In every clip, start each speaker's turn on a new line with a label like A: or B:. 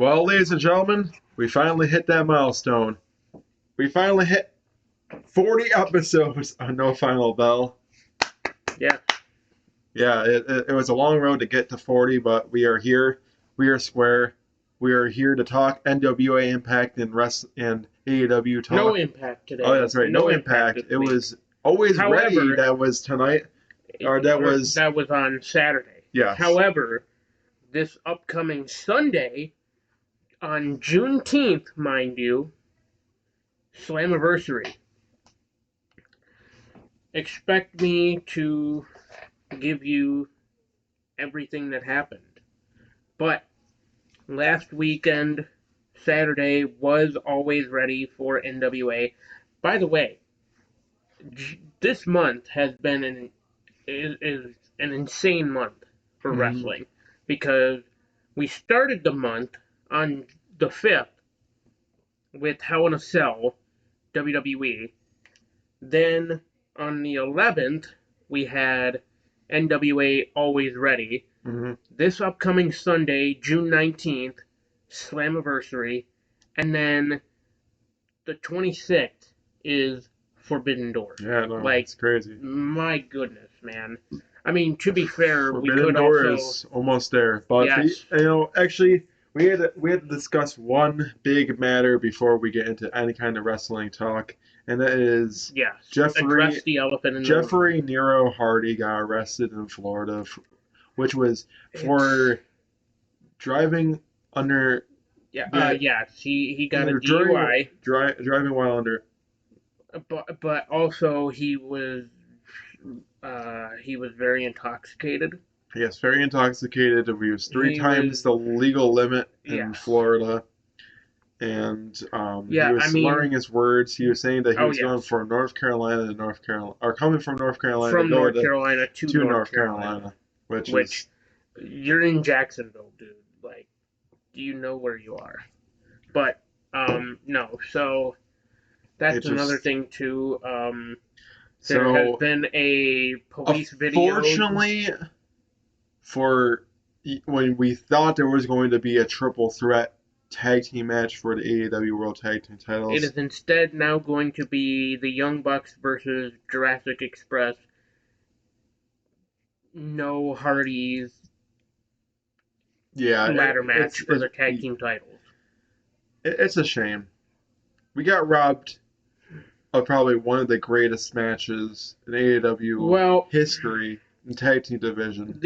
A: Well, ladies and gentlemen, we finally hit that milestone. We finally hit 40 episodes on No Final Bell.
B: Yeah.
A: Yeah, it was a long road to get to 40, but we are here. We are square. We are here to talk NWA Impact and AEW talk.
B: No Impact today.
A: Oh, that's right. No Impact. It was Always Ready that was tonight. Or that was
B: on Saturday.
A: Yes.
B: However, this upcoming Sunday, on Juneteenth, mind you, Slammiversary. Expect me to give you everything that happened. But last weekend, Saturday, was Always Ready for NWA. By the way, this month has been an insane month for wrestling, because we started the month on the 5th with Hell in a Cell, WWE. Then on the 11th, we had NWA Always Ready. This upcoming Sunday, June 19th, Slammiversary. And then the 26th is Forbidden Door.
A: Yeah, no, it's crazy.
B: My goodness, man. I mean, to be fair,
A: Forbidden
B: we could
A: Door
B: also...
A: is almost there. But,
B: yes.
A: Actually, we had to discuss one big matter before we get into any kind of wrestling talk. And that is
B: address the elephant in
A: Jeffrey Nero Hardy got arrested in Florida, which was for driving under...
B: he got a DUI.
A: Driving while under...
B: But also he was very intoxicated.
A: Yes, very intoxicated. He was three times the legal limit in Florida. And he was slurring his words. He was saying that he was going from North Carolina to North Carolina, or coming from North Carolina
B: to North Carolina,
A: which
B: you're in Jacksonville, dude. Like, do you know where you are? But no. So that's another thing too. There has been a police video.
A: Unfortunately, for when we thought there was going to be a triple threat tag team match for the AEW World Tag Team titles,
B: it is instead now going to be the Young Bucks versus Jurassic Express. No Hardys. Ladder match for the tag team titles.
A: It's a shame. We got robbed of probably one of the greatest matches in AEW history in tag team division.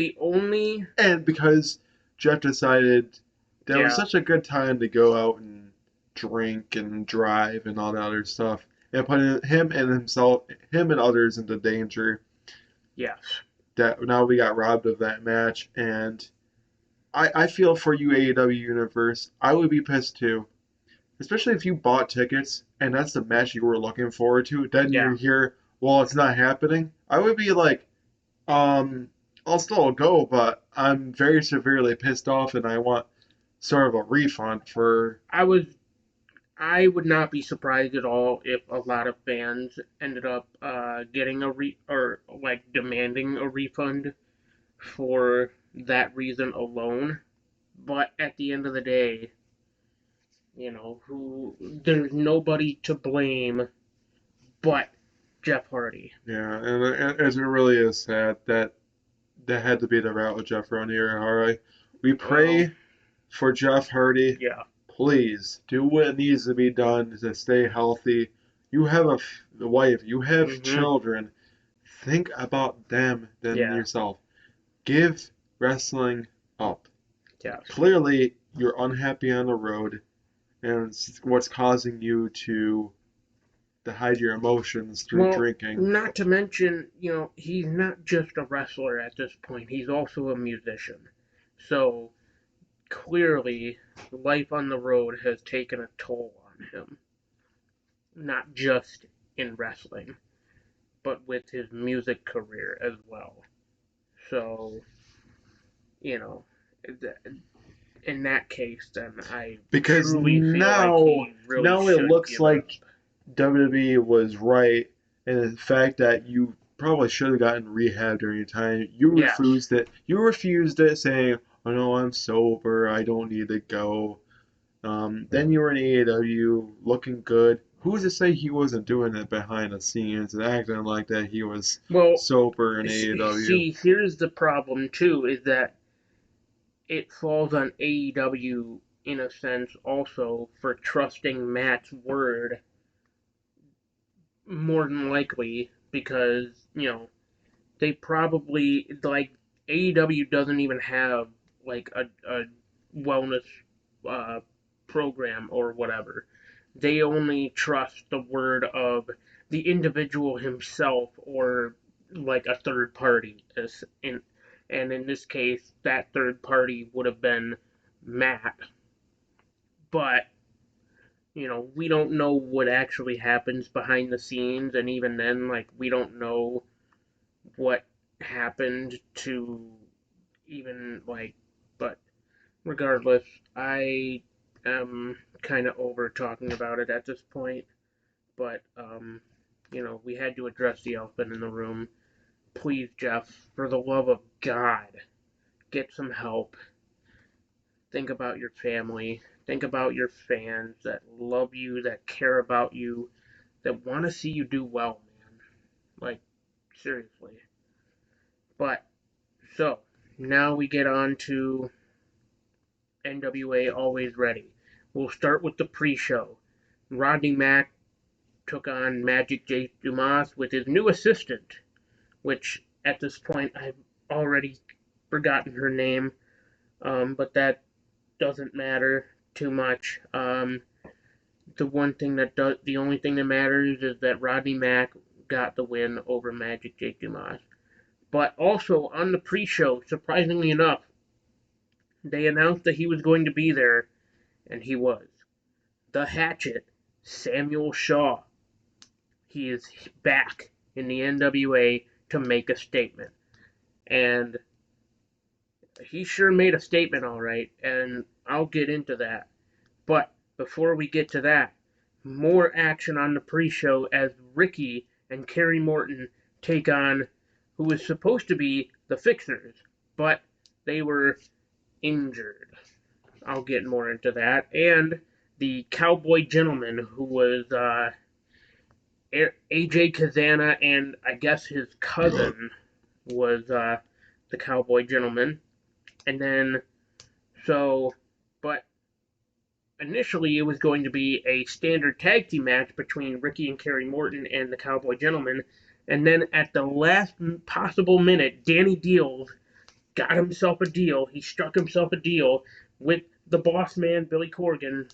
A: And because Jeff decided that was such a good time to go out and drink and drive and all that other stuff, and putting him and others into danger.
B: Yes.
A: That now we got robbed of that match, and I feel for you, AEW Universe. I would be pissed too. Especially if you bought tickets and that's the match you were looking forward to, then you hear, well, it's not happening. I would be like, I'll still go, but I'm very severely pissed off and I want sort of a refund for...
B: I would not be surprised at all if a lot of fans ended up getting demanding a refund for that reason alone. But at the end of the day, there's nobody to blame but Jeff Hardy.
A: Yeah, and it really is sad that had to be the route with Jeff Hardy. We pray for Jeff Hardy.
B: Yeah.
A: Please do what needs to be done to stay healthy. You have a wife. You have children. Think about them than yourself. Give wrestling up.
B: Yeah.
A: Clearly, you're unhappy on the road, and it's what's causing you to hide your emotions through drinking.
B: Not to mention, he's not just a wrestler at this point. He's also a musician. So, clearly, life on the road has taken a toll on him. Not just in wrestling, but with his music career as well. So, in that case, then I truly feel like he really
A: now it looks like WWE was right in the fact that you probably should have gotten rehab during your time. You refused it. You refused it, saying, "Oh no, I'm sober. I don't need to go." Then you were in AEW, looking good. Who's to say he wasn't doing it behind the scenes and acting like that he was sober in AEW?
B: See, here's the problem, too, is that it falls on AEW, in a sense, also, for trusting Matt's word more than likely, because, they probably, like, AEW doesn't even have, like, a wellness program or whatever. They only trust the word of the individual himself or, like, a third party. And in this case, that third party would have been Matt. But, we don't know what actually happens behind the scenes, and even then, like, we don't know what happened to even, like, but regardless, I am kind of over talking about it at this point, but, we had to address the elephant in the room. Please, Jeff, for the love of God, get some help. Think about your family. Think about your fans that love you, that care about you, that want to see you do well, man. Like, seriously. But, so, now we get on to NWA Always Ready. We'll start with the pre-show. Rodney Mack took on Magic J. Dumas with his new assistant, which at this point I've already forgotten her name, but that doesn't matter too much. The only thing that matters is that Rodney Mack got the win over Magic J. Dumas. But also on the pre-show, surprisingly enough, they announced that he was going to be there, and he was. The Hatchet, Samuel Shaw. He is back in the NWA to make a statement. And he sure made a statement, all right, and I'll get into that. But before we get to that, more action on the pre-show as Ricky and Kerry Morton take on who was supposed to be the Fixers, but they were injured. I'll get more into that. And the Cowboy Gentleman, who was AJ Kazana, and I guess his cousin was the Cowboy Gentleman. And then, but initially it was going to be a standard tag team match between Ricky and Kerry Morton and the Cowboy Gentleman. And then at the last possible minute, Danny Deals got himself a deal. He struck himself a deal with the boss man, Billy Corgan,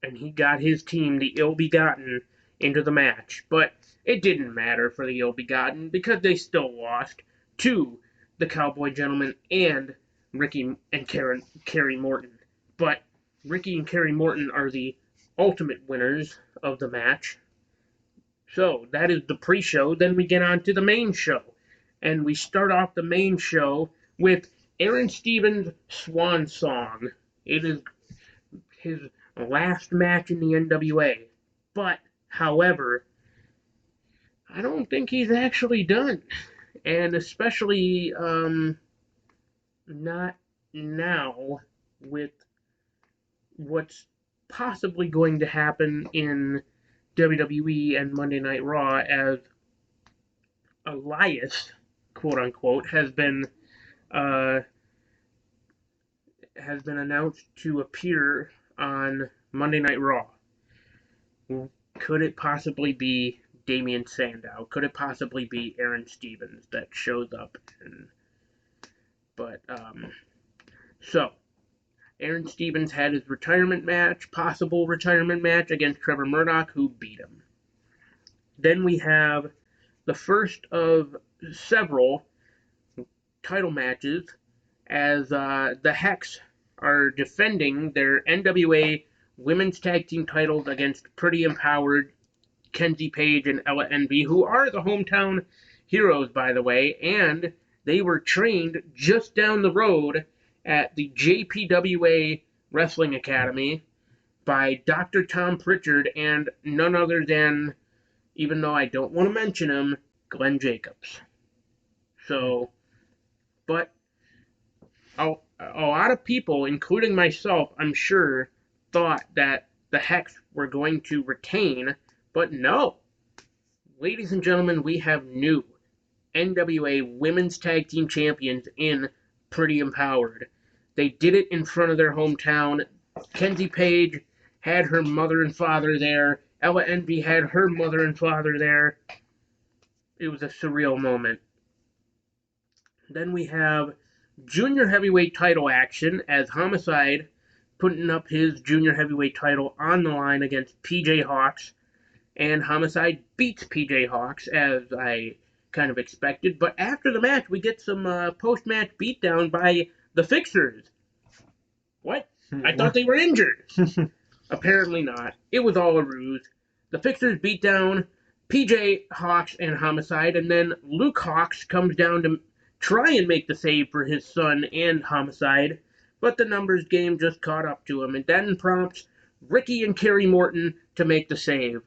B: and he got his team, the Ill Begotten, into the match. But it didn't matter for the Ill Begotten because they still lost to the Cowboy Gentleman and Ricky and Kerry Morton. But Ricky and Kerry Morton are the ultimate winners of the match. So that is the pre-show. Then we get on to the main show. And we start off the main show with Aaron Stevens' swan song. It is his last match in the NWA. But, however, I don't think he's actually done. And especially not now with what's possibly going to happen in WWE and Monday Night Raw, as Elias, quote unquote, has been announced to appear on Monday Night Raw. Could it possibly be Damian Sandow? Could it possibly be Aaron Stevens that shows up? So Aaron Stevens had his possible retirement match against Trevor Murdoch, who beat him. Then we have the first of several title matches as the Hex are defending their NWA Women's Tag Team titles against Pretty Empowered, Kenzie Page, and Ella Envy, who are the hometown heroes, by the way, and they were trained just down the road at the JPWA Wrestling Academy by Dr. Tom Pritchard and none other than, even though I don't want to mention him, Glenn Jacobs. So, but a lot of people, including myself, I'm sure, thought that the Hex were going to retain, but no. Ladies and gentlemen, we have new NWA Women's Tag Team Champions in Pretty Empowered. They did it in front of their hometown. Kenzie Page had her mother and father there. Ella Envy had her mother and father there. It was a surreal moment. Then we have junior heavyweight title action as Homicide putting up his junior heavyweight title on the line against PJ Hawks. And Homicide beats PJ Hawks, as I kind of expected. But after the match, we get some post-match beatdown by the Fixers. What? I thought they were injured. Apparently not. It was all a ruse. The Fixers beat down PJ Hawks and Homicide, and then Luke Hawks comes down to try and make the save for his son and Homicide, but the numbers game just caught up to him, and then prompts Ricky and Kerry Morton to make the save.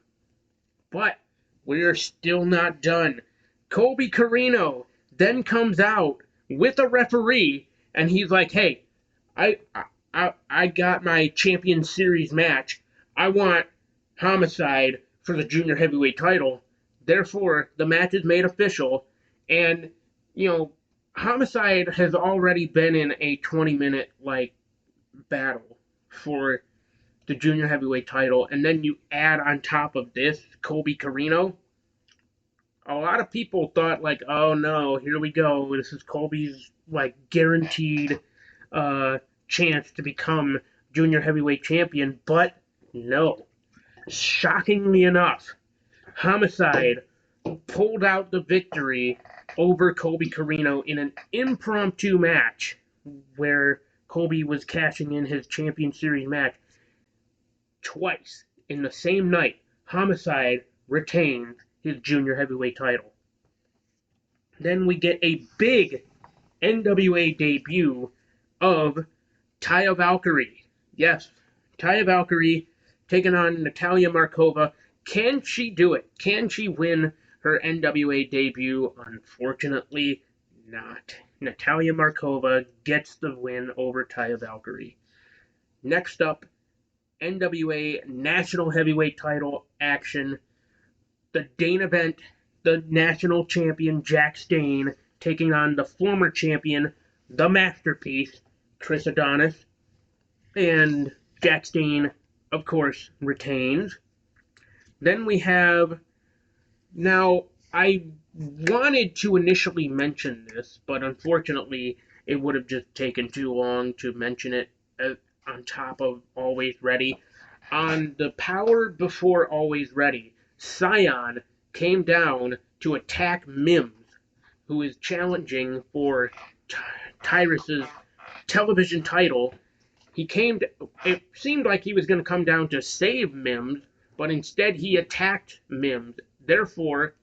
B: But we're still not done. Colby Carino then comes out with a referee, and he's like, hey, I got my Champion Series match. I want Homicide for the junior heavyweight title. Therefore, the match is made official. And, Homicide has already been in a 20-minute, battle for the junior heavyweight title. And then you add on top of this Colby Carino. A lot of people thought, oh no, here we go. This is Colby's, guaranteed chance to become junior heavyweight champion. But no. Shockingly enough, Homicide pulled out the victory over Colby Carino in an impromptu match where Colby was cashing in his Champion Series match twice in the same night. Homicide retained his junior heavyweight title. Then we get a big NWA debut of Taya Valkyrie. Yes, Taya Valkyrie taking on Natalia Markova. Can she do it? Can she win her NWA debut? Unfortunately, not. Natalia Markova gets the win over Taya Valkyrie. Next up, NWA National Heavyweight Title action. The Dane event, the national champion Jack Stane taking on the former champion, the Masterpiece, Chris Adonis. And Jack Stane, of course, retains. Then we have, now I wanted to initially mention this, but unfortunately it would have just taken too long to mention it on top of Always Ready. On the Power Before Always Ready, Scion came down to attack Mims, who is challenging for Tyrus's television title. It seemed like he was going to come down to save Mims, but instead he attacked Mims. Therefore,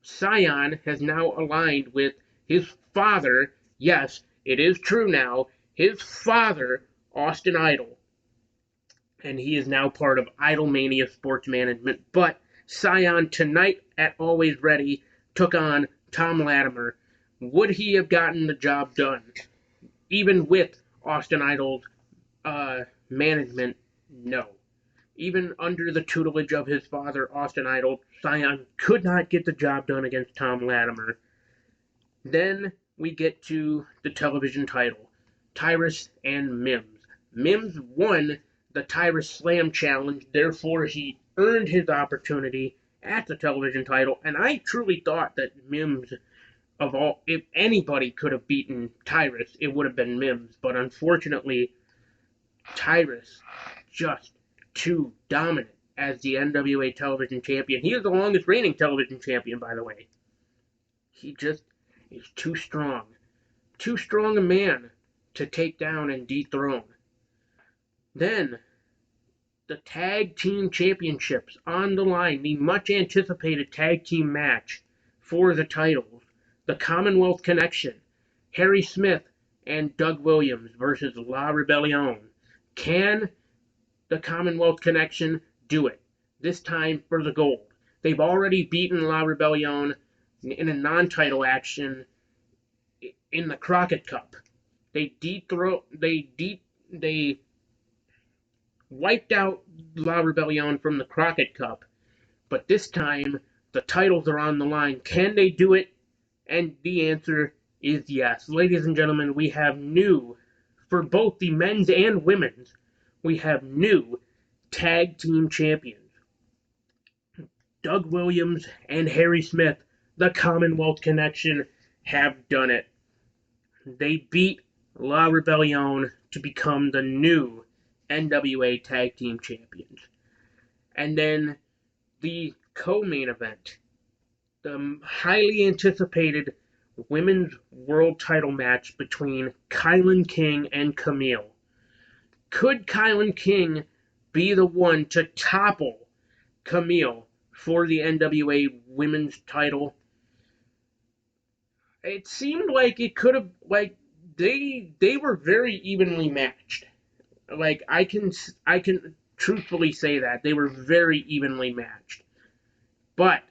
B: Scion has now aligned with his father. Yes, it is true now. His father, Austin Idol. And he is now part of Idolmania Sports Management. But Scion tonight at Always Ready took on Tom Latimer. Would he have gotten the job done? Even with Austin Idol's management, no. Even under the tutelage of his father, Austin Idol, Scion could not get the job done against Tom Latimer. Then we get to the television title, Tyrus and Mims. Mims won the Tyrus Slam Challenge, therefore he earned his opportunity at the television title, and I truly thought that Mims, if anybody could have beaten Tyrus, it would have been Mims, but unfortunately, Tyrus just too dominant as the NWA television champion. He is the longest reigning television champion, by the way. He just is too strong. Too strong a man to take down and dethrone. Then, the Tag Team Championships on the line. The much anticipated tag team match for the titles. The Commonwealth Connection. Harry Smith and Doug Williams versus La Rebellion. Can the Commonwealth Connection do it? This time for the gold. They've already beaten La Rebellion in a non-title action in the Crockett Cup. They wiped out La Rebellion from the Crockett Cup, but this time the titles are on the line. Can they do it? And the answer is yes. Ladies and gentlemen, we have new, for both the men's and women's, we have new tag team champions. Doug Williams and Harry Smith, the Commonwealth Connection, have done it. They beat La Rebellion to become the new NWA Tag Team Champions. And then the co-main event, the highly anticipated women's world title match between Kylan King and Camille. Could Kylan King be the one to topple Camille for the NWA women's title? It seemed like it could have, like, they were very evenly matched. Like, I can truthfully say that they were very evenly matched. But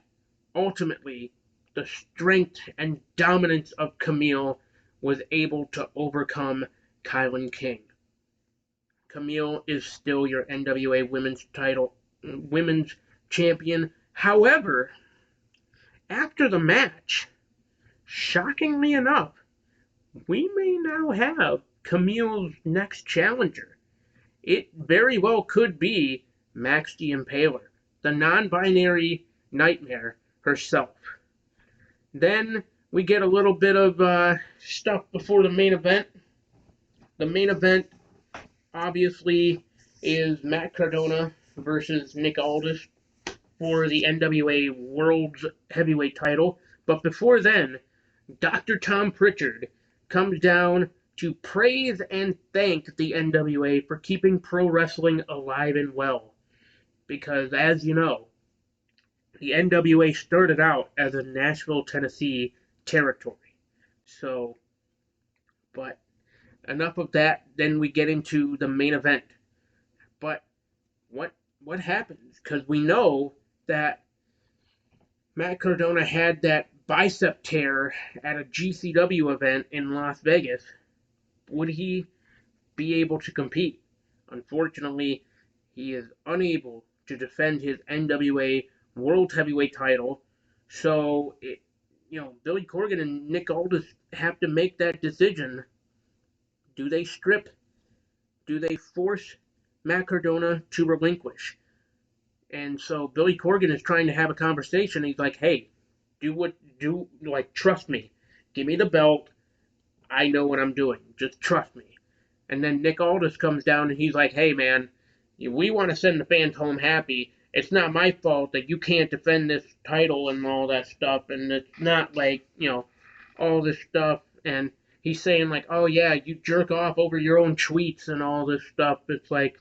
B: ultimately, the strength and dominance of Camille was able to overcome Kylan King. Camille is still your NWA women's champion. However, after the match, shockingly enough, we may now have Camille's next challenger. It very well could be Max the Impaler, the non-binary nightmare herself. Then we get a little bit of stuff before the main event. The main event, obviously, is Matt Cardona versus Nick Aldis for the NWA World's Heavyweight title. But before then, Dr. Tom Pritchard comes down to praise and thank the NWA for keeping pro wrestling alive and well. Because, as you know, the NWA started out as a Nashville, Tennessee territory. So, but enough of that, then we get into the main event. But what happens? Because we know that Matt Cardona had that bicep tear at a GCW event in Las Vegas. Would he be able to compete? Unfortunately, he is unable to defend his NWA World Heavyweight title. So, Billy Corgan and Nick Aldis have to make that decision. Do they strip? Do they force Matt Cardona to relinquish? And so Billy Corgan is trying to have a conversation. He's like, hey, trust me. Give me the belt. I know what I'm doing. Just trust me. And then Nick Aldis comes down and he's like, hey, man, we want to send the fans home happy. It's not my fault that you can't defend this title and all that stuff. And it's not like, all this stuff. And he's saying like, oh, yeah, you jerk off over your own tweets and all this stuff. It's like,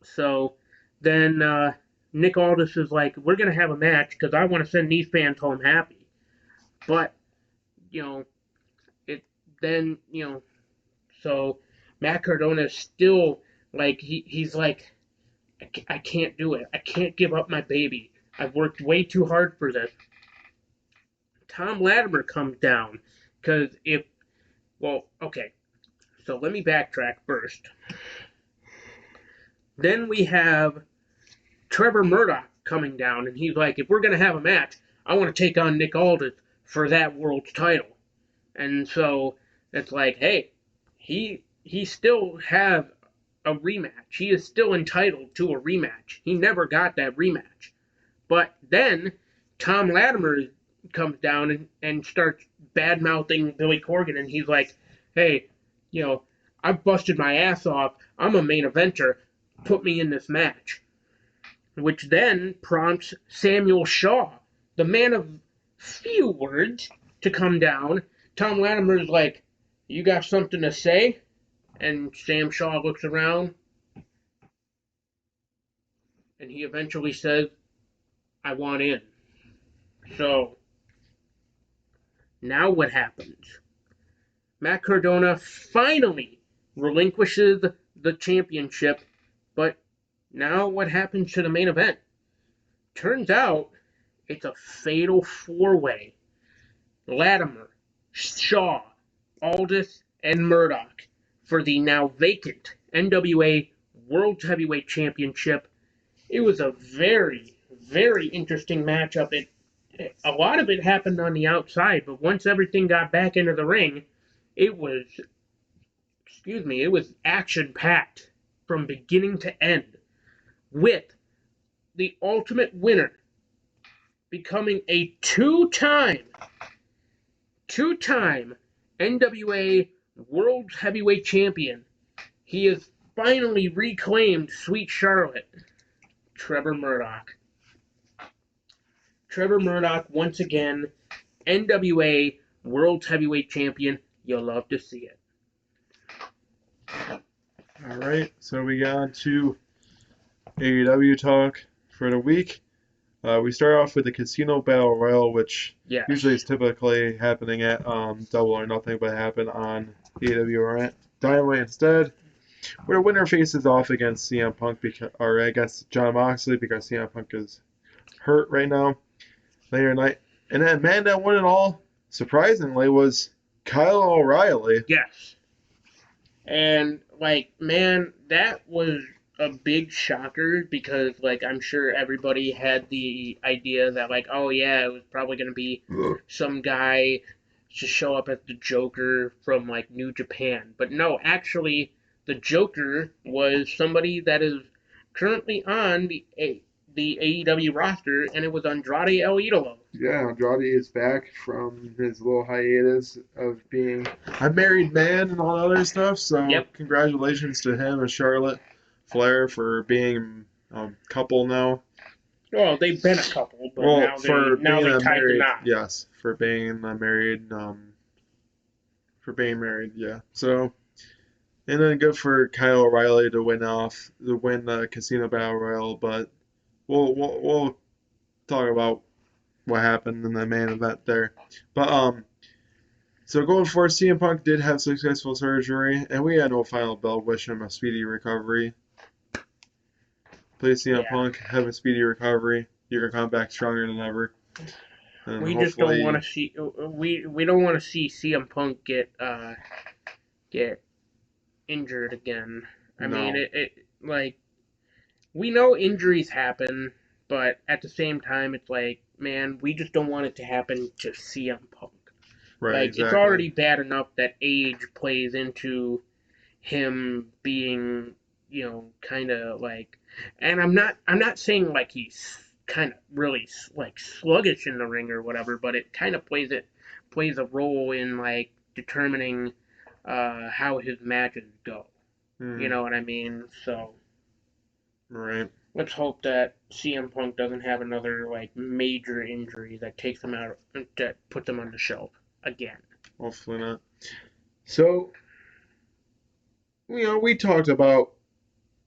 B: so then Nick Aldis is like, we're going to have a match because I want to send these fans home happy. But, so Matt Cardona is still like, he's like, I can't do it. I can't give up my baby. I've worked way too hard for this. Tom Latimer comes down because okay. So let me backtrack first. Then we have Trevor Murdoch coming down, and he's like, if we're going to have a match, I want to take on Nick Aldis for that world's title. And so it's like, hey, he still has a rematch. He is still entitled to a rematch. He never got that rematch. But then Tom Latimer comes down and starts bad-mouthing Billy Corgan, and he's like, hey, I've busted my ass off. I'm a main eventer. Put me in this match. Which then prompts Samuel Shaw, the man of few words, to come down. Tom Latimer's like, you got something to say? And Sam Shaw looks around, and he eventually says, I want in. So, now what happens? Matt Cardona finally relinquishes the championship, but now what happens to the main event? Turns out it's a fatal four-way. Latimer, Shaw, Aldis, and Murdoch for the now vacant NWA World Heavyweight Championship. It was a very, very interesting matchup. A lot of it happened on the outside, but once everything got back into the ring, it was action-packed from beginning to end, with the Ultimate winner becoming a two-time NWA World Heavyweight Champion. He has finally reclaimed Sweet Charlotte, Trevor Murdoch. Trevor Murdoch, once again, NWA World Heavyweight Champion. You'll love to see it.
A: All right, so we got on to AEW talk for the week. We start off with the Casino Battle Royal, which usually is typically happening at Double or Nothing, but happened on AEW Dynamite instead, where the winner faces off against CM Punk, or I guess Jon Moxley, because CM Punk is hurt right now. Later night, and then man that won it all, surprisingly, was Kyle O'Reilly.
B: Yes, and man, that was a big shocker, because I'm sure everybody had the idea that oh yeah, it was probably going to be some guy to show up as the Joker from New Japan. But no, actually the Joker was somebody that is currently on the AEW roster, and it was Andrade El Idolo.
A: Yeah, Andrade is back from his little hiatus of being a married man and all that other stuff, so Congratulations to him and Charlotte Flair for being a couple now.
B: Well, they've been a couple, but now they tied the knot.
A: Yes, for being married. Yeah. So, and then good for Kyle O'Reilly to win the Casino Battle Royal, but we'll talk about what happened in the main event there. But so going forward, CM Punk did have successful surgery, and we had no final bell. Wish him a speedy recovery. Please, CM Punk, have a speedy recovery. You're gonna come back stronger than ever. And
B: we just don't want to see we don't want to see CM Punk get injured again. I mean, we know injuries happen, but at the same time, it's man, we just don't want it to happen to CM Punk.
A: Right, exactly.
B: It's already bad enough that age plays into him being, kind of and I'm not saying he's kind of really sluggish in the ring or whatever, but it kind of plays a role in determining how his matches go. You know what I mean? So,
A: right.
B: Let's hope that CM Punk doesn't have another major injury that takes him out, that puts him on the shelf again.
A: Hopefully not. So, we talked about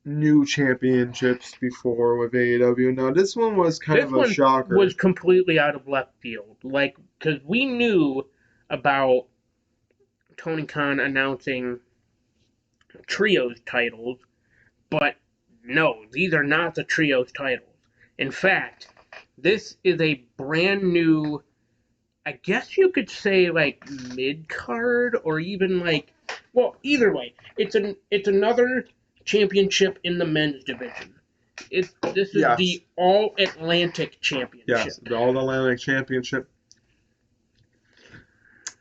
A: new championships before with AEW. Now, this one was kind of a shocker.
B: This one was completely out of left field. Because we knew about Tony Khan announcing trios titles, but no, these are not the trios titles. In fact, this is a brand new, I guess you could say mid-card, or even either way, it's another championship in the men's division. This is the All-Atlantic Championship.
A: Yes, the All-Atlantic Championship.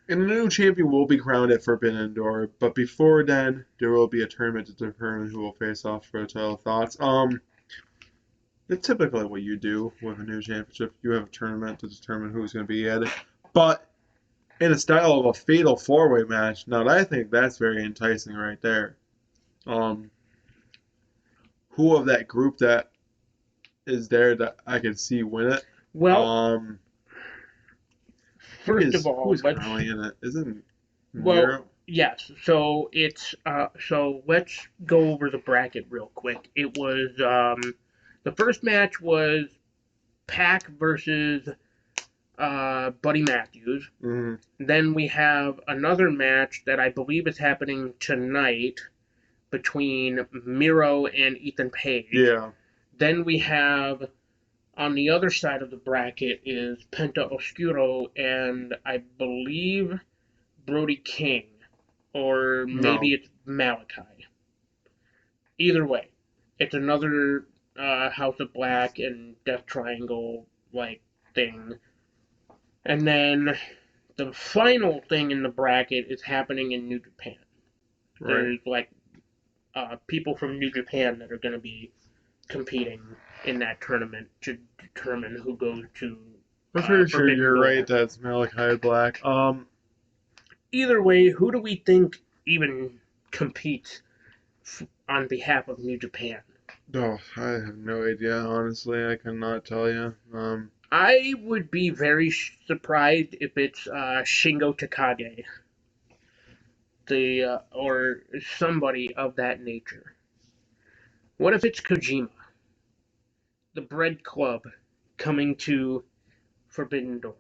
A: And the new champion will be crowned at Forbidden Door, but before then, there will be a tournament to determine who will face off for the title. Thoughts? It's typically what you do with a new championship. You have a tournament to determine who's going to be at it, but in a style of a fatal four-way match. Now, I think that's very enticing right there. Who of that group that is there that I could see win it?
B: Well, first of all,
A: who's currently in it? Isn't Miro?
B: Yes. So it's so let's go over the bracket real quick. It was the first match was Pac versus Buddy Matthews.
A: Mm-hmm.
B: Then we have another match that I believe is happening tonight between Miro and Ethan Page.
A: Yeah.
B: Then we have, on the other side of the bracket, is Penta Oscuro and I believe Brody King, or maybe it's Malachi. Either way, it's another House of Black and Death Triangle like thing. And then the final thing in the bracket is happening in New Japan.
A: Right.
B: There's like people from New Japan that are going to be competing in that tournament to determine who goes to.
A: I'm pretty sure you're right. That's Malachi Black.
B: Either way, who do we think even competes on behalf of New Japan?
A: Oh, I have no idea. Honestly, I cannot tell you.
B: I would be very surprised if it's Shingo Takagi, or somebody of that nature. What if it's Kojima, the Bread Club, coming to Forbidden Door?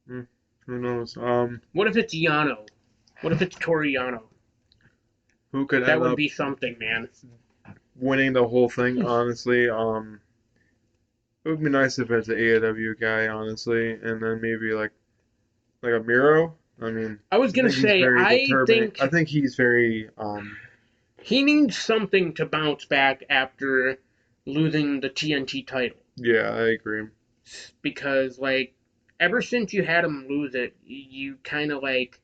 A: Who knows?
B: What if it's Yano? What if it's Toru Yano?
A: Who could
B: that would be something, man.
A: Winning the whole thing, honestly. It would be nice if it's an AEW guy, honestly, and then maybe like a Miro. I mean,
B: I was gonna say, I
A: think he's very.
B: He needs something to bounce back after losing the TNT title.
A: Yeah, I agree.
B: Because like, ever since you had him lose it, you kind of like.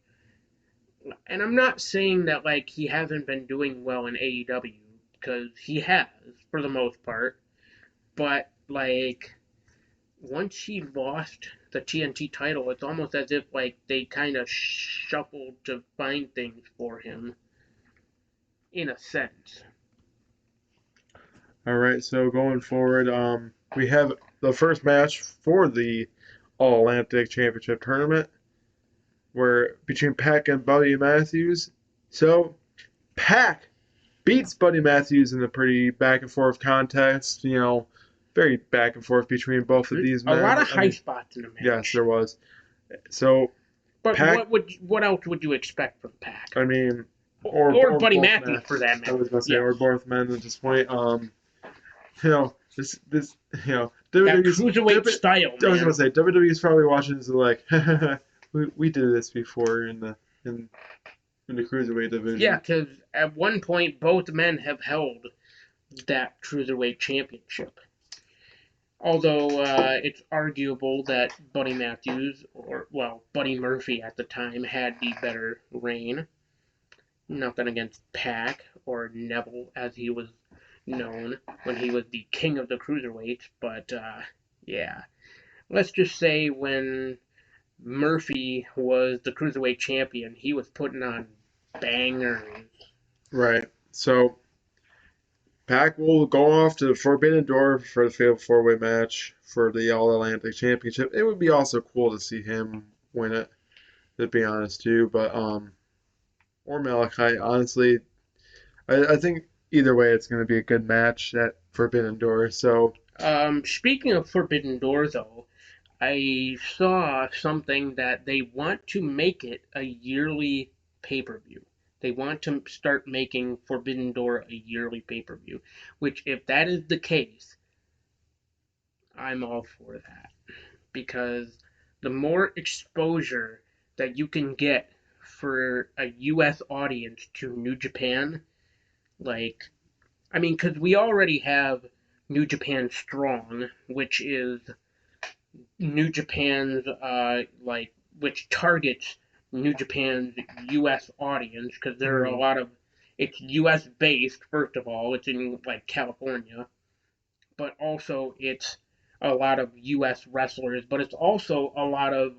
B: And I'm not saying that like he hasn't been doing well in AEW, because he has for the most part, but like once he lost the TNT title, it's almost as if like they kind of shuffled to find things for him, in a sense.
A: All right, so going forward, we have the first match for the All Atlantic Championship tournament, where between Pac and Buddy Matthews. So Pac beats Buddy Matthews in a pretty back and forth contest. You know, very back and forth between both of these men.
B: A lot of high spots in the match.
A: Yes, there was. So,
B: but what else would you expect from Pac?
A: I mean,
B: or Buddy Matthews for that matter.
A: I was going to say, or both men at this point. You know, this you know,
B: WWE's cruiserweight style.
A: I was going to say WWE's probably watching this and like, we did this before in the cruiserweight division.
B: Yeah, because at one point both men have held that cruiserweight championship. Although it's arguable that Buddy Matthews, Buddy Murphy at the time, had the better reign. Nothing against Pac or Neville, as he was known when he was the king of the cruiserweights. But yeah, let's just say when Murphy was the cruiserweight champion, he was putting on bangers.
A: Right. So Pac will go off to the Forbidden Door for the Fatal 4-Way match for the All Atlantic Championship. It would be also cool to see him win it, to be honest too. But or Malachi, honestly, I think either way it's going to be a good match at Forbidden Door. So
B: speaking of Forbidden Door, though, I saw something that they want to make it a yearly pay-per-view. They want to start making Forbidden Door a yearly pay-per-view, which, if that is the case, I'm all for that. Because the more exposure that you can get for a U.S. audience to New Japan, because we already have New Japan Strong, which is New Japan's, which targets New Japan's U.S. audience, because there are a lot of, it's U.S. based, first of all, it's in, California, but also it's a lot of U.S. wrestlers, but it's also a lot of,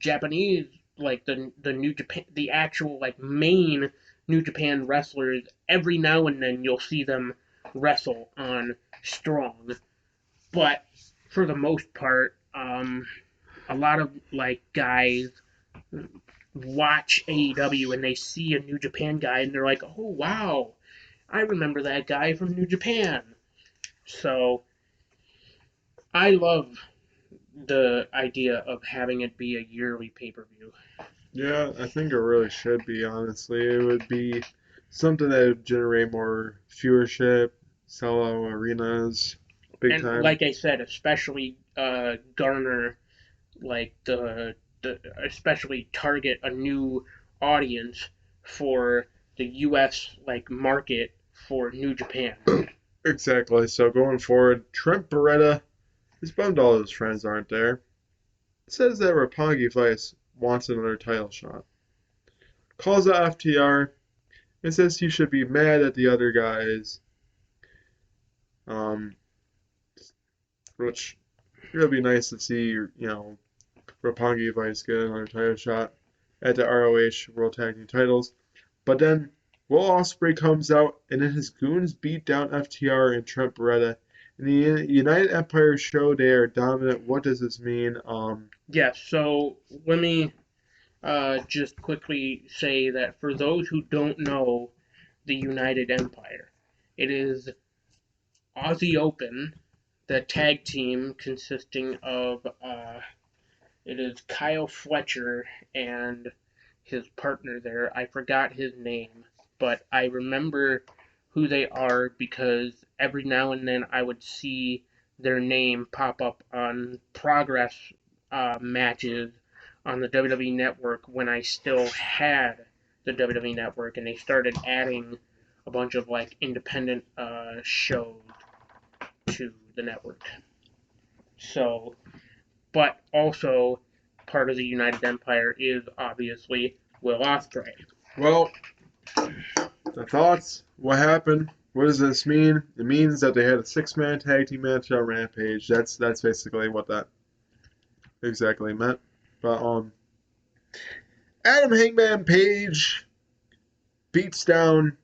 B: Japanese, the New Japan, the actual, main New Japan wrestlers. Every now and then you'll see them wrestle on Strong, but for the most part, a lot of guys watch AEW and they see a New Japan guy and they're like, oh wow, I remember that guy from New Japan. So I love the idea of having it be a yearly pay-per-view.
A: Yeah, I think it really should be, honestly. It would be something that would generate more viewership, sell out arenas, big time.
B: Like I said, especially garner especially target a new audience for the U.S. market for New Japan.
A: Exactly. So going forward, Trent Beretta is bummed all his friends aren't there. It says that Roppongi Vice wants another title shot. Calls out FTR and says he should be mad at the other guys. Which it'll be nice to see, Roppongi Vice get another title shot at the ROH World Tag Team titles. But then Will Ospreay comes out and then his goons beat down FTR and Trent Beretta. And the United Empire show they are dominant. What does this mean?
B: Yes, so let me just quickly say that for those who don't know the United Empire, it is Aussie Open, the tag team consisting of it is Kyle Fletcher and his partner there. I forgot his name, but I remember who they are because every now and then I would see their name pop up on Progress matches on the WWE Network when I still had the WWE Network, and they started adding a bunch of like independent shows to the network. So, but also part of the United Empire is obviously Will Ospreay.
A: Well, the thoughts, what happened, what does this mean? It means that they had a 6-man tag team match on Rampage. That's basically what that exactly meant. But Adam Hangman Page beats down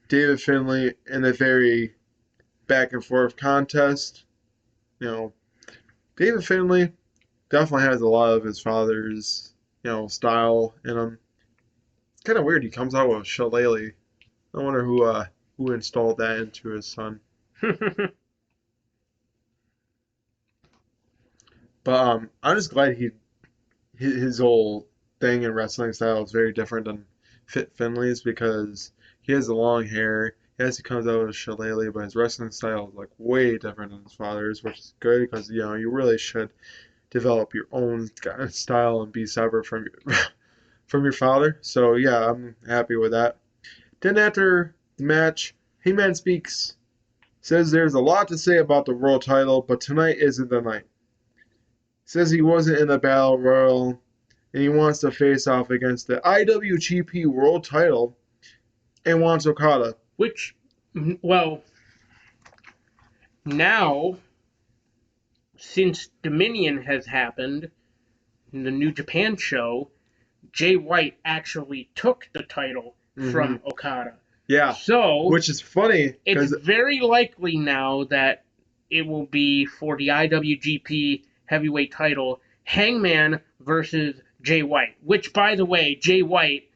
A: David Finley in a very back and forth contest. David Finley definitely has a lot of his father's, style in him. It's kind of weird. He comes out with a shillelagh. I wonder who installed that into his son. But I'm just glad his whole thing and wrestling style is very different than Finley's because he has the long hair. Yes, he comes out with a shillelagh, but his wrestling style is like way different than his father's, which is good because you really should develop your own style and be separate from your father. So yeah, I'm happy with that. Then after the match, Hangman speaks, says there's a lot to say about the world title, but tonight isn't the night. Says he wasn't in the Battle Royal, and he wants to face off against the IWGP World title and wants Okada.
B: Which, well, now, since Dominion has happened, in the New Japan show, Jay White actually took the title from Okada.
A: Yeah.
B: So,
A: which is funny.
B: It's very likely now that it will be for the IWGP heavyweight title, Hangman versus Jay White. Which, by the way, Jay White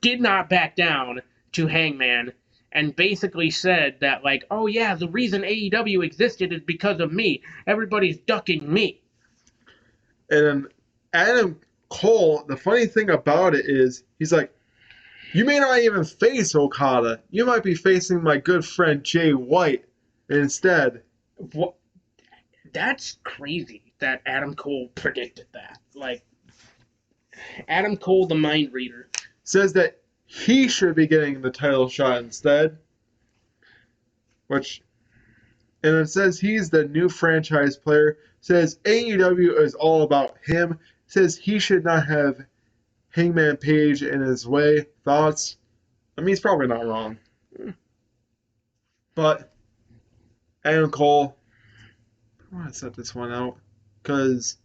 B: did not back down to Hangman and basically said that, like, oh yeah, the reason AEW existed is because of me. Everybody's ducking me.
A: And Adam Cole, the funny thing about it is, he's like, you may not even face Okada. You might be facing my good friend Jay White instead.
B: What? That's crazy that Adam Cole predicted that. Like, Adam Cole, the mind reader,
A: says that he should be getting the title shot instead. And it says he's the new franchise player. Says AEW is all about him. Says he should not have Hangman Page in his way. Thoughts? I mean, he's probably not wrong. But Adam Cole, I want to set this one out because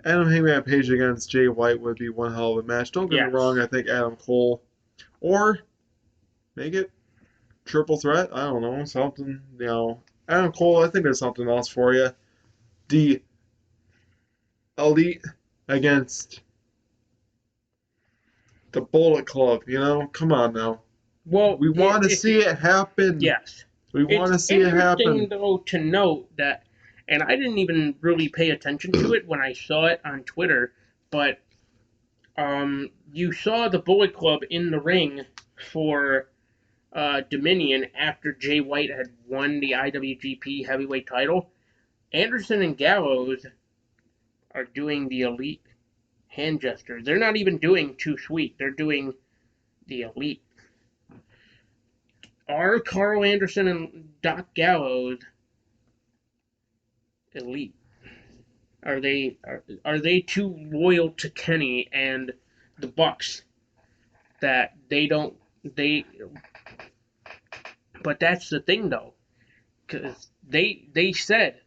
A: Adam Hangman Page against Jay White would be one hell of a match. Don't get me wrong, I think Adam Cole, or make it triple threat. I don't know, something. Adam Cole. I think there's something else for you. The Elite against the Bullet Club. Come on now.
B: Well,
A: we want to see it happen.
B: Yes,
A: we want to see it happen.
B: It's interesting though to note that, and I didn't even really pay attention to it when I saw it on Twitter, but you saw the Bullet Club in the ring for Dominion after Jay White had won the IWGP Heavyweight title. Anderson and Gallows are doing the Elite hand gesture. They're not even doing Too Sweet. They're doing the Elite. Are Carl Anderson and Doc Gallows elite? Are they too loyal to Kenny and the Bucks that they? But that's the thing though, because they said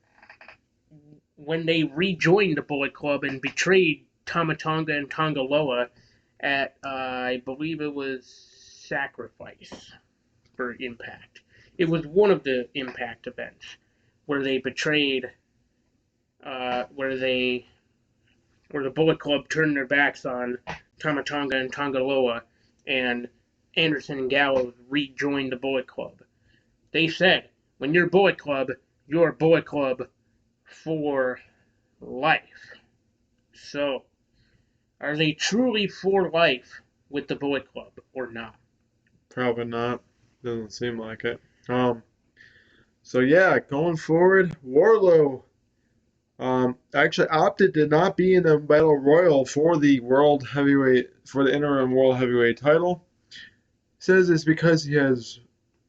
B: when they rejoined the Bullet Club and betrayed Tama Tonga and Tongaloa at I believe it was Sacrifice for Impact. It was one of the Impact events where they betrayed, where the Bullet Club turned their backs on Tama Tonga and Tongaloa, and Anderson and Gallows rejoined the Bullet Club. They said, when you're Bullet Club for life. So, are they truly for life with the Bullet Club or not?
A: Probably not. Doesn't seem like it. So yeah, going forward, Wardlow actually opted to not be in the Battle Royal for the interim World Heavyweight title. Says it's because he has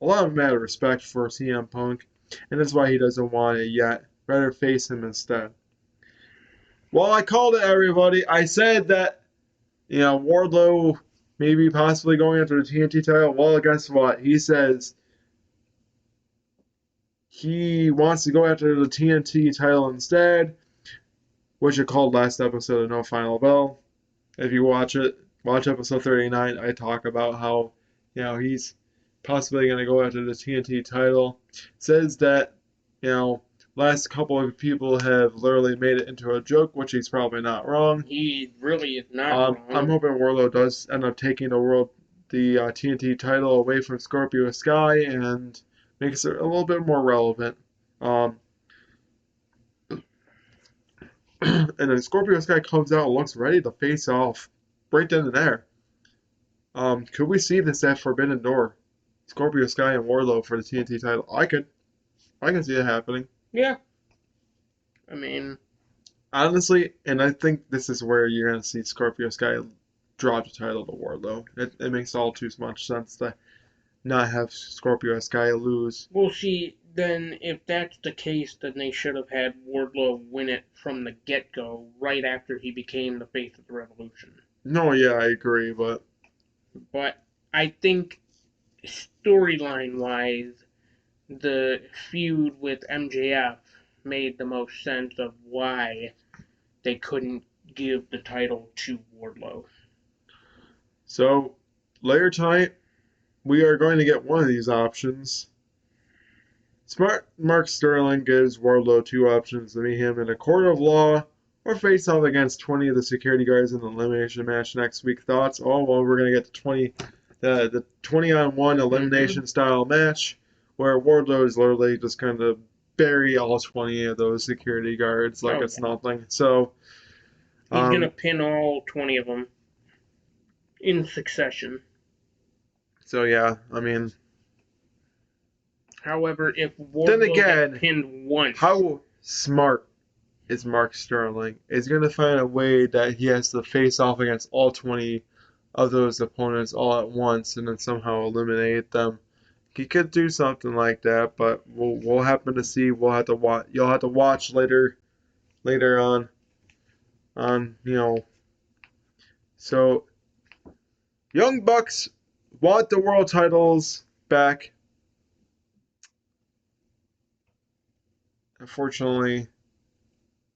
A: a lot of mad respect for CM Punk, and that's why he doesn't want it yet. Rather face him instead. Well, I called it, everybody. I said that, Wardlow maybe possibly going after the TNT title. Well, guess what? He says he wants to go after the TNT title instead, which I called last episode of No Final Bell. If you watch episode 39, I talk about how, he's possibly going to go after the TNT title. Says that, last couple of people have literally made it into a joke, which he's probably not wrong.
B: He really is not wrong.
A: I'm hoping Wardlow does end up taking the TNT title away from Scorpio Sky and makes it a little bit more relevant. And then Scorpio Sky comes out and looks ready to face off right then and there. Could we see this at Forbidden Door? Scorpio Sky and Wardlow for the TNT title. I can see it happening.
B: Yeah. I mean,
A: honestly, and I think this is where you're going to see Scorpio Sky drop the title to Wardlow. It makes all too much sense to not have Scorpio Sky lose.
B: Well, see, then if that's the case, then they should have had Wardlow win it from the get-go, right after he became the face of the Revolution.
A: No, yeah, I agree, but
B: I think storyline-wise, the feud with MJF made the most sense of why they couldn't give the title to Wardlow.
A: So, later tonight, we are going to get one of these options. Smart Mark Sterling gives Wardlow two options to meet him in a court of law or face off against 20 of the security guards in an elimination match next week. Thoughts? Oh, well, we're going to get the 20-on-1 elimination style match where Wardlow is literally just going to bury all 20 of those security guards like it's nothing. So
B: he's going to pin all 20 of them in succession.
A: So yeah, I mean,
B: however, if Wardlow gets pinned once,
A: how smart is Mark Sterling? Is going to find a way that he has to face off against all 20 of those opponents all at once and then somehow eliminate them. He could do something like that, but we'll happen to see. We'll have to watch. You'll have to watch later on. So Young Bucks want the world titles back. Unfortunately,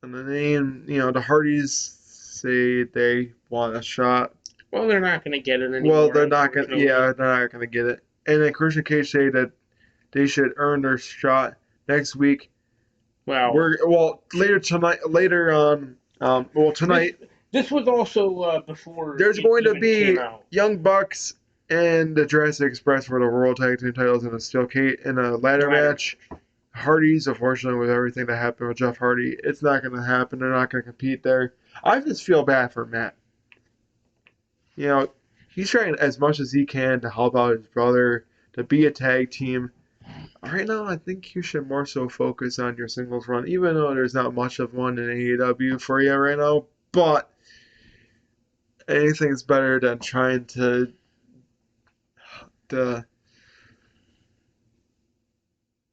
A: and the name, the Hardys say they want a shot.
B: Well, they're not going to get it anymore.
A: Well, they're not going to. Yeah, they're not going to get it. And then Christian Cage say that they should earn their shot next week.
B: Wow.
A: Later tonight. Tonight.
B: This was also before.
A: There's going to be Young Bucks and the Jurassic Express for the World Tag Team titles in a steel cage in a ladder match. Hardys, unfortunately, with everything that happened with Jeff Hardy, it's not going to happen. They're not going to compete there. I just feel bad for Matt. He's trying as much as he can to help out his brother, to be a tag team. Right now, I think you should more so focus on your singles run, even though there's not much of one in AEW for you right now. But anything's better than trying to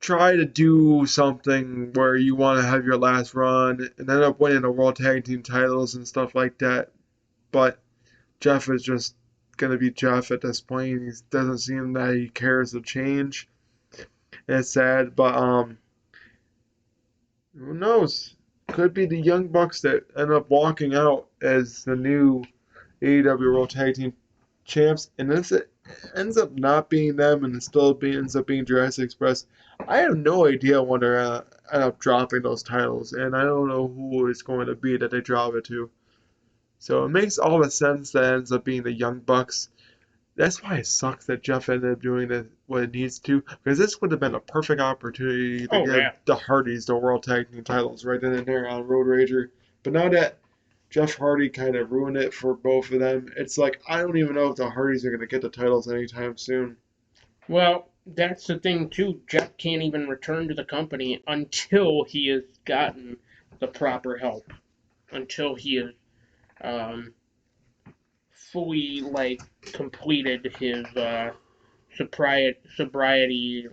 A: try to do something where you want to have your last run and end up winning the World Tag Team titles and stuff like that. But Jeff is just going to be Jeff at this point. He doesn't seem that he cares to change. It's sad, but who knows? Could be the Young Bucks that end up walking out as the new AEW World Tag Team champs, and if it ends up not being them and it still ends up being Jurassic Express, I have no idea when they're end up dropping those titles, and I don't know who it's going to be that they drop it to. So it makes all the sense that it ends up being the Young Bucks. That's why it sucks that Jeff ended up doing what it needs to, because this would have been a perfect opportunity to give the Hardys the World Tag Team titles right then and there on Road Rager. But now that Jeff Hardy kind of ruined it for both of them, it's like I don't even know if the Hardys are going to get the titles anytime soon.
B: Well, that's the thing, too. Jeff can't even return to the company until he has gotten the proper help. Until he has fully, completed his sobriety,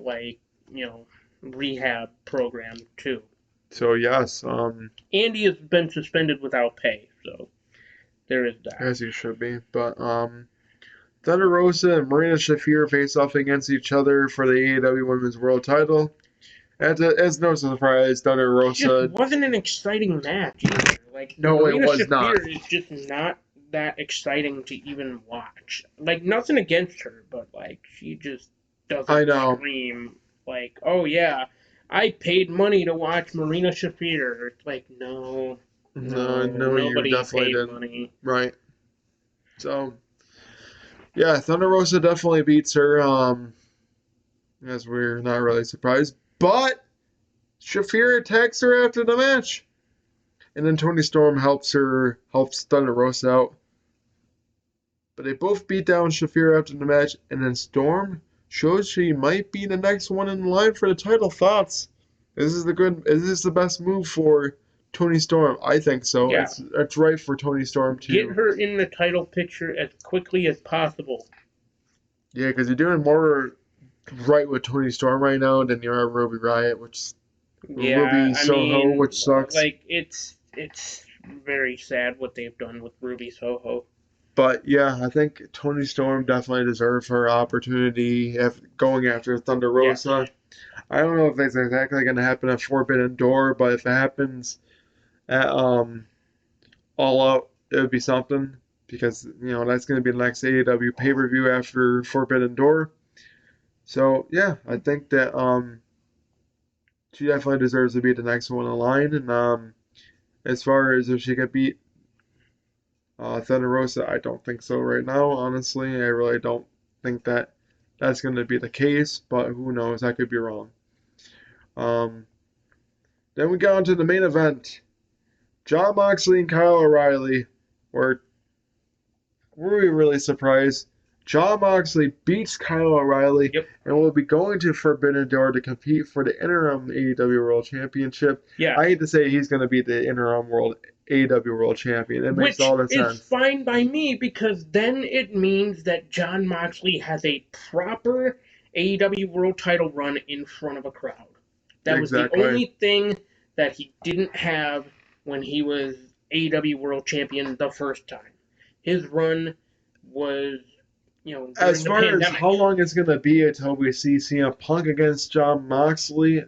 B: rehab program, too.
A: So, yes.
B: Andy has been suspended without pay, so there is that.
A: As he should be. But, Thunder Rosa and Marina Shafir face off against each other for the AEW Women's World Title. As no surprise, Thunder Rosa...
B: It wasn't an exciting match either.
A: No,
B: Marina
A: it was
B: Shafir
A: not.
B: Is just not that exciting to even watch. Nothing against her, but, she just doesn't scream, oh, yeah, I paid money to watch Marina Shafir. It's no,
A: you definitely didn't.
B: Money.
A: Right. So... yeah, Thunder Rosa definitely beats her, as we're not really surprised. But Shafir attacks her after the match. And then Toni Storm helps Thunder Rosa out. But they both beat down Shafir after the match, and then Storm shows she might be the next one in line for the title. Thoughts? Is this the best move for Toni Storm? I think so.
B: Yeah.
A: It's right for Toni Storm to
B: get her in the title picture as quickly as possible.
A: Yeah, because you're doing more right with Toni Storm right now than you are Ruby Riott, Ruby Soho, which sucks.
B: It's very sad what they've done with Ruby Soho.
A: But yeah, I think Toni Storm definitely deserves her opportunity going after Thunder Rosa. Yeah. I don't know if it's exactly going to happen at Forbidden Door, but if it happens at All Out, it would be something. Because, that's going to be the next AEW pay-per-view after Forbidden Door. So, yeah, I think that she definitely deserves to be the next one in line. And as far as if she could beat Thunder Rosa, I don't think so right now, honestly. I really don't think that that's going to be the case, but who knows? I could be wrong. Then we go on to the main event. Jon Moxley and Kyle O'Reilly were we really surprised. Jon Moxley beats Kyle O'Reilly and will be going to Forbidden Door to compete for the interim AEW World Championship.
B: Yeah.
A: I hate to say he's going to be the interim AEW World Champion. It makes all the sense.
B: Which is fine by me because then it means that Jon Moxley has a proper AEW World title run in front of a crowd. That was the only thing that he didn't have when he was AEW World Champion the first time. His run was,
A: as far as how long it's going to be until we see CM Punk against Jon Moxley,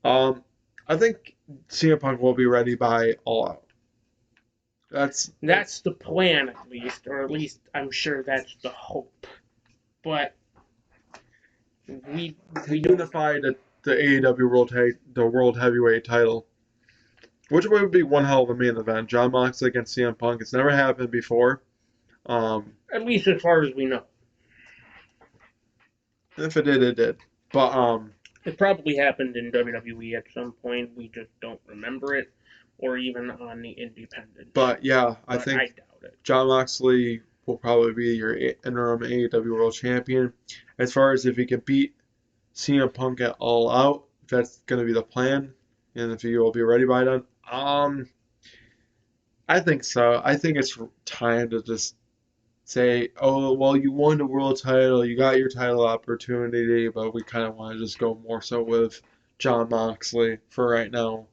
A: I think CM Punk will be ready by All Out.
B: That's the plan, at least, or at least I'm sure that's the hope. But we
A: unified the AEW World Heavyweight title, which would be one hell of a main event. Jon Moxley against CM Punk. It's never happened before.
B: At least as far as we know.
A: If it did, it did. But
B: it probably happened in WWE at some point. We just don't remember it, or even on the independent.
A: But yeah, I think Jon Moxley will probably be your interim AEW World Champion. As far as if he can beat CM Punk at All Out, if that's going to be the plan, and if he will be ready by then, I think so. I think it's time to just say, oh, well, you won the world title, you got your title opportunity, but we kind of want to just go more so with Jon Moxley for right now.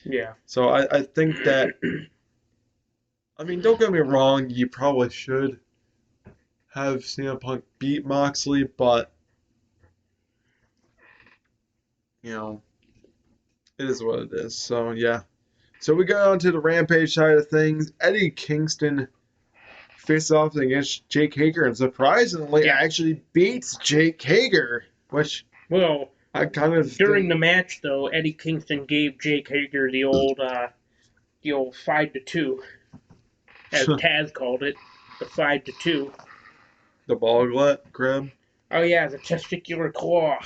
B: Yeah.
A: So I think that, I mean, don't get me wrong, you probably should have CM Punk beat Moxley, but, you know, it is what it is. So, yeah. So we go on to the Rampage side of things. Eddie Kingston faces off against Jake Hager, and surprisingly, actually beats Jake Hager, which I kind of
B: during the match though, Eddie Kingston gave Jake Hager the old 5-2, as Taz called it, the 5-2.
A: The ball grab.
B: Oh yeah, the testicular claw.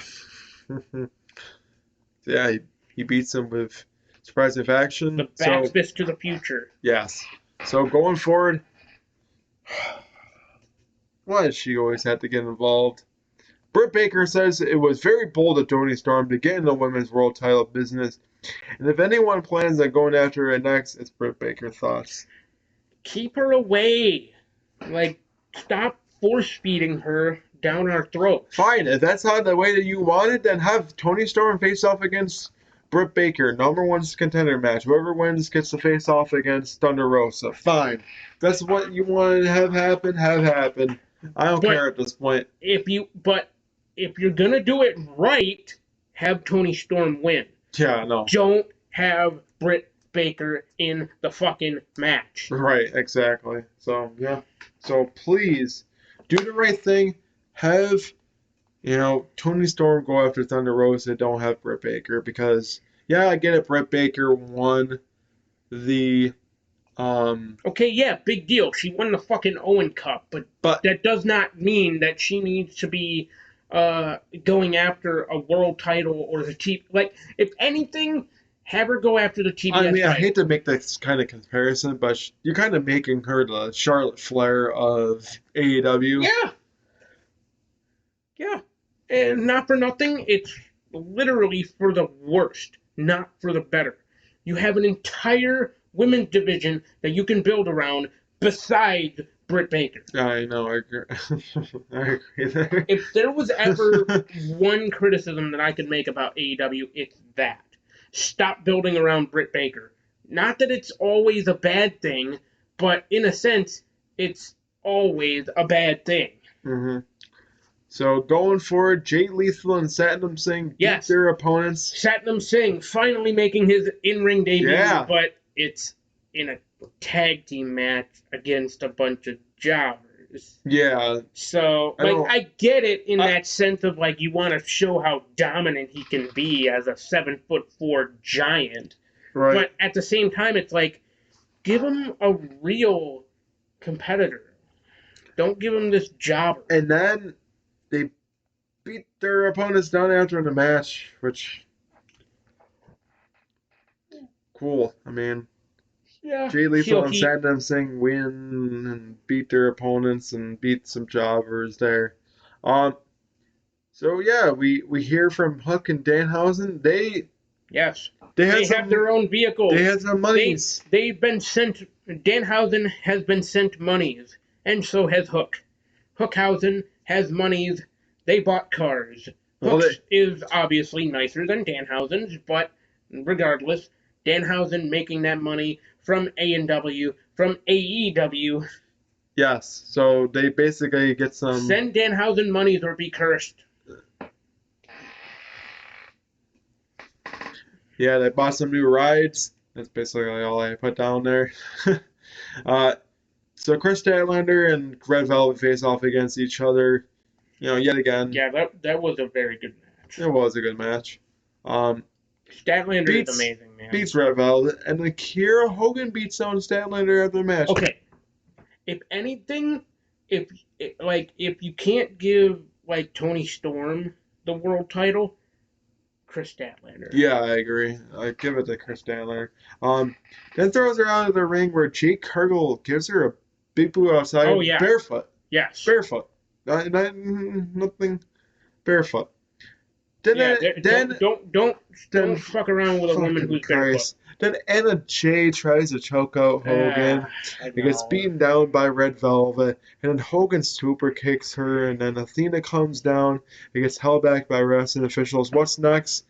A: Yeah, he beats him with surprising action.
B: The back fist to the future.
A: Yes. So going forward, why does she always have to get involved? Britt Baker says it was very bold of Toni Storm to get in the women's world title business. And if anyone plans on going after her next, it's Britt Baker. Thoughts?
B: Keep her away. Like, stop force-feeding her down our throats.
A: Fine. If that's not the way that you want it, then have Toni Storm face off against Britt Baker. #1 contender match. Whoever wins gets to face off against Thunder Rosa. Fine. If that's what you want to have happen, have happen. I don't care at this point.
B: If you're going to do it right, have Toni Storm win.
A: Yeah, no.
B: Don't have Britt Baker in the fucking match.
A: Right, exactly. So, yeah. So, please, do the right thing. Have, Toni Storm go after Thunder Rosa. Don't have Britt Baker because, yeah, I get it. Britt Baker won the...
B: Okay, yeah, big deal. She won the fucking Owen Cup, but that does not mean that she needs to be going after a world title or the TBS. Like, if anything, have her go after the TBS title.
A: I hate to make this kind of comparison, but you're kind of making her the Charlotte Flair of AEW.
B: Yeah. Yeah. And not for nothing, it's literally for the worst, not for the better. You have an entire women's division that you can build around besides Britt Baker.
A: I know, I agree. I agree there.
B: If there was ever one criticism that I could make about AEW, it's that. Stop building around Britt Baker. Not that it's always a bad thing, but in a sense, it's always a bad thing.
A: Mm-hmm. So going forward, Jay Lethal and Satnam Singh beat their opponents.
B: Satnam Singh finally making his in-ring debut, but it's in a tag team match against a bunch of jobbers.
A: Yeah.
B: So, I get it in that sense of, you want to show how dominant he can be as a 7'4" giant.
A: Right.
B: But at the same time, it's give him a real competitor. Don't give him this jobber.
A: And then they beat their opponents down after the match, which... Cool. I mean...
B: Yeah.
A: Jay Lethal and Satnam Singh win and beat their opponents and beat some jobbers there. So yeah, we hear from Hook and Danhausen. They have
B: their own vehicles.
A: They had some monies.
B: They've been sent. Danhausen has been sent monies, and so has Hook. Hookhausen has monies. They bought cars. Hook's is obviously nicer than Danhausen's, but regardless, Danhausen making that money from A&W, from AEW.
A: Yes, so they basically get some...
B: Send Danhausen monies or be cursed.
A: Yeah, they bought some new rides. That's basically all I put down there. So Chris Statlander and Red Velvet face off against each other, yet again.
B: Yeah, that was a very good match.
A: It was a good match.
B: Statlander is amazing, man.
A: Beats Red Velvet, and then Kiera Hogan beats down Statlander after the match.
B: Okay. If anything, if you can't give Toni Storm the world title, Chris Statlander.
A: Yeah, I agree. I give it to Chris Statlander. Then throws her out of the ring where Jake Cargill gives her a big boot outside.
B: Oh yeah.
A: Barefoot.
B: Yes.
A: Barefoot. Nothing. Barefoot.
B: Don't fuck around with a woman who's barefoot.
A: Then Anna Jay tries to choke out Hogan. He gets beaten down by Red Velvet. And then Hogan super kicks her. And then Athena comes down. He gets held back by wrestling officials. What's next?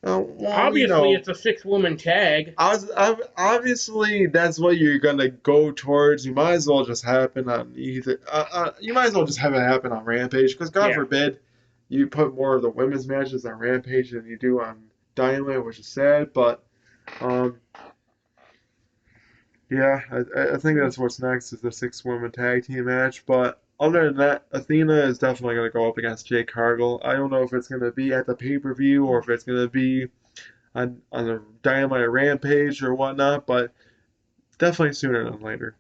B: Obviously, it's a 6-woman tag.
A: Obviously, that's what you're gonna go towards. You might as well just happen on either. You might as well just have it happen on Rampage, because God forbid you put more of the women's matches on Rampage than you do on Dynamite, which is sad. But yeah, I think that's what's next is the 6-woman tag team match. But other than that, Athena is definitely going to go up against Jade Cargill. I don't know if it's going to be at the pay-per-view or if it's going to be on the Dynamite Rampage or whatnot, but definitely sooner than later.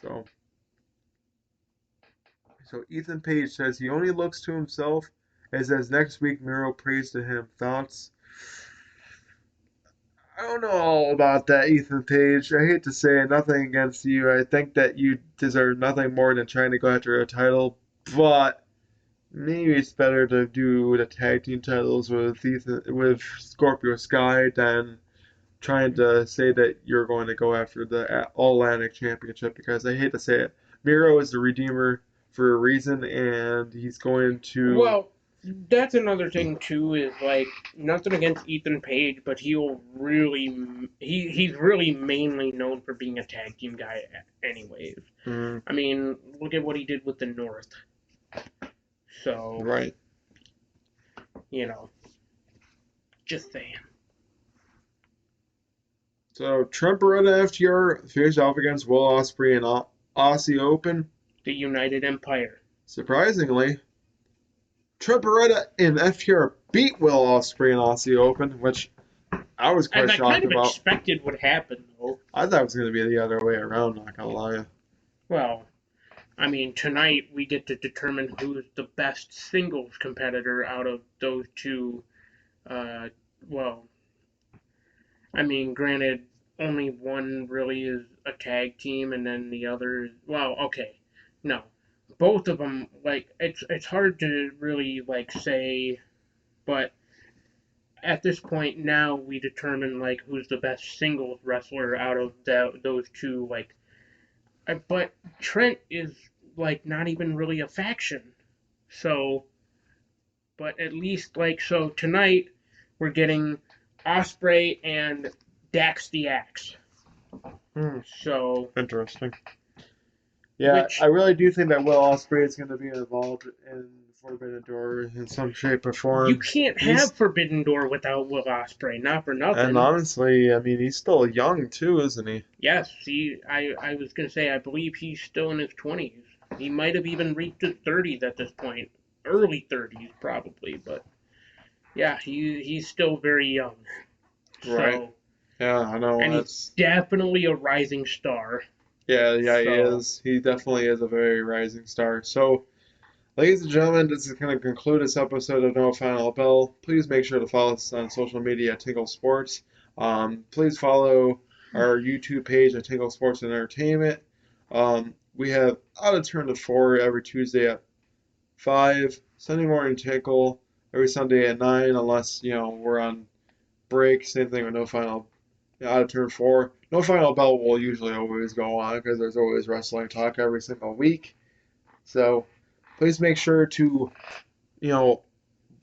A: So Ethan Page says he only looks to himself as next week Miro prays to him. Thoughts? I don't know all about that, Ethan Page. I hate to say it, nothing against you. I think that you deserve nothing more than trying to go after a title, but maybe it's better to do the tag team titles with Scorpio Sky than trying to say that you're going to go after the All-Atlantic Championship, because I hate to say it, Miro is the Redeemer for a reason, and he's going to...
B: Well, that's another thing too, is like, nothing against Ethan Page, but he's really mainly known for being a tag team guy anyways.
A: Mm-hmm.
B: I mean, look at what he did with the North. So,
A: right.
B: Just saying.
A: So, Trent Beretta FTR faced off against Will Ospreay in Aussie Open.
B: The United Empire.
A: Surprisingly, Trent Beretta and FTR beat Will Ospreay in Aussie Open, which I was quite shocked about. I kind of
B: expected would happen, though.
A: I thought it was going to be the other way around, not going to lie.
B: Well, I mean, tonight we get to determine who's the best singles competitor out of those two. I mean, granted, only one really is a tag team, and then the other is, no. Both of them, it's hard to really, say, but at this point now we determine, who's the best singles wrestler out of those two, but Trent is, not even really a faction. So, but at least, so tonight we're getting Ospreay and Dax the Axe. So...
A: Interesting. Yeah, I really do think that Will Ospreay is going to be involved in Forbidden Door in some shape or form.
B: You can't have Forbidden Door without Will Ospreay, not for nothing.
A: And honestly, I mean, he's still young too, isn't he?
B: Yes, I was going to say, I believe he's still in his 20s. He might have even reached his 30s at this point. Early 30s, probably, but yeah, he's still very young.
A: Right.
B: So,
A: yeah, I know.
B: And he's definitely a rising star.
A: Yeah, he is. He definitely is a very rising star. So, ladies and gentlemen, this is going to conclude this episode of No Final Bell. Please make sure to follow us on social media at Tinkle Sports. Please follow our YouTube page at Tinkle Sports and Entertainment. We have Out of Turn to 4 every Tuesday at 5. Sunday morning Tinkle every Sunday at 9, unless, we're on break. Same thing with No Final Out of Turn 4. No Final Bell will usually always go on because there's always wrestling talk every single week. So please make sure to,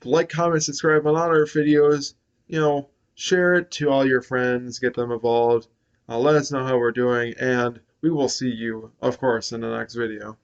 A: like, comment, subscribe on all our videos. Share it to all your friends, get them involved. Let us know how we're doing, and we will see you, of course, in the next video.